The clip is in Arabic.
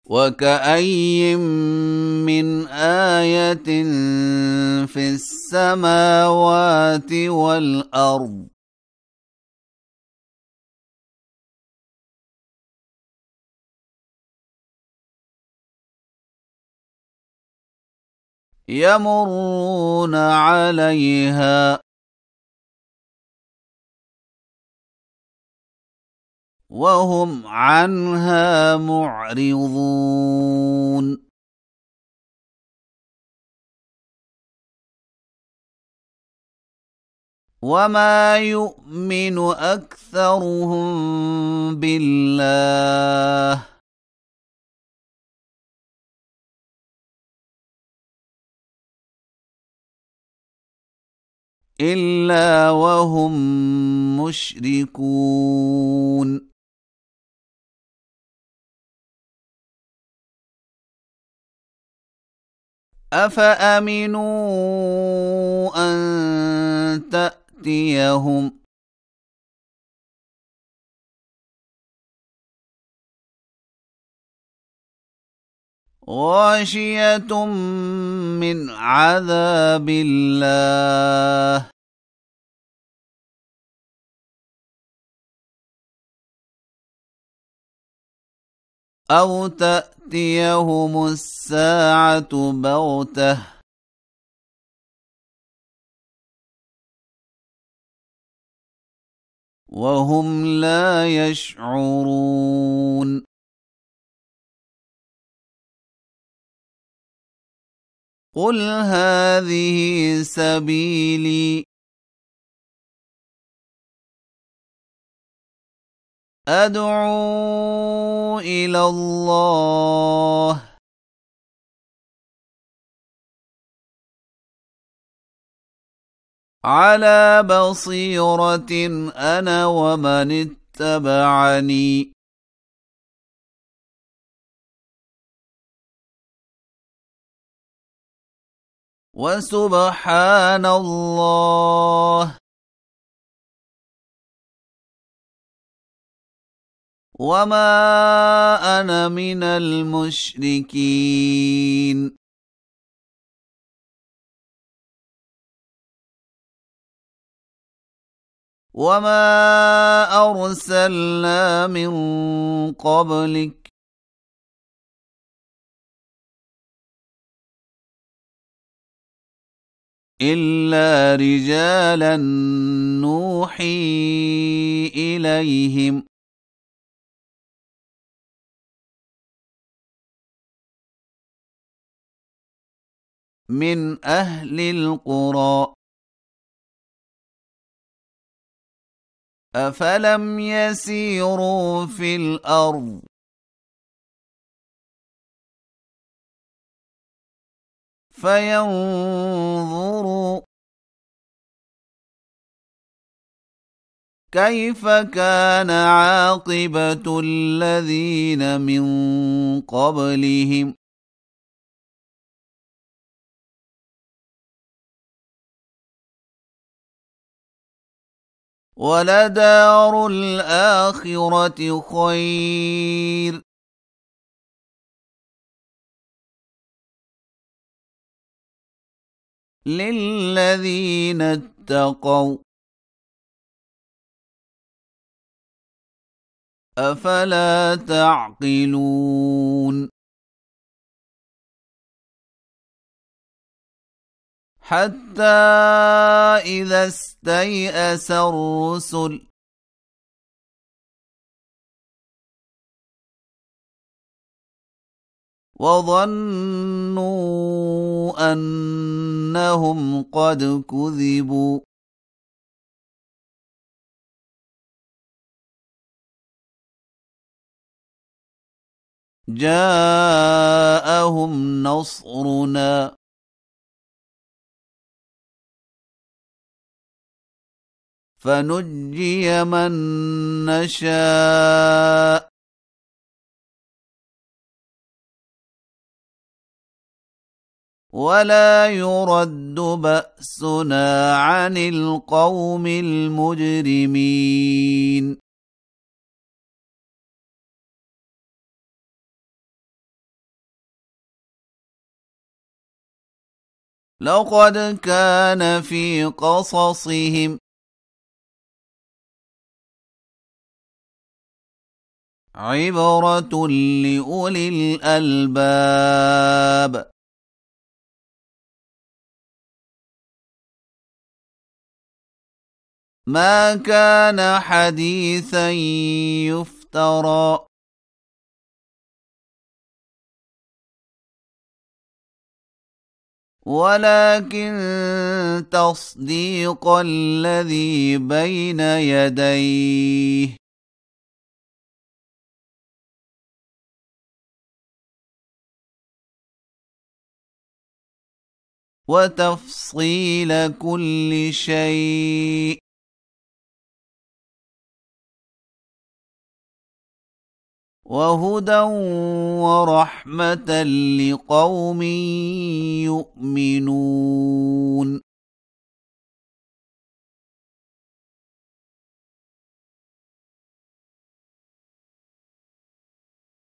وكأي من آية في السماوات والأرض يمرون عليها وهم عنها معرضون وما يؤمن أكثرهم بالله إلا وهم مشركون أفأمنوا أن تأتيهم غاشية من عذاب الله أو تأتيهم الساعة بغتة وهم لا يشعرون قل هذه سبيلي أدعو إلى الله على بصيرة أنا ومن اتبعني وسبحان الله وما أنا من المشركين وما أرسلنا من قبلك إلا رجالا نوحي إليهم من أهل القرى أفلم يسيروا في الأرض فينظروا كيف كان عاقبة الذين من قبلهم ولدار الآخرة خير للذين اتقوا أفلا تعقلون حتى إذا استيأس الرسل وظنوا أنهم قد كذبوا جاءهم نصرنا فنجي من نشاء ولا يرد بأسنا عن القوم المجرمين لقد كان في قصصهم عبرة لأولي الألباب. ما كان حديثا يفترى ولكن تصديق الذي بين يديه وتفصيل كل شيء وهدى ورحمة لقوم يؤمنون.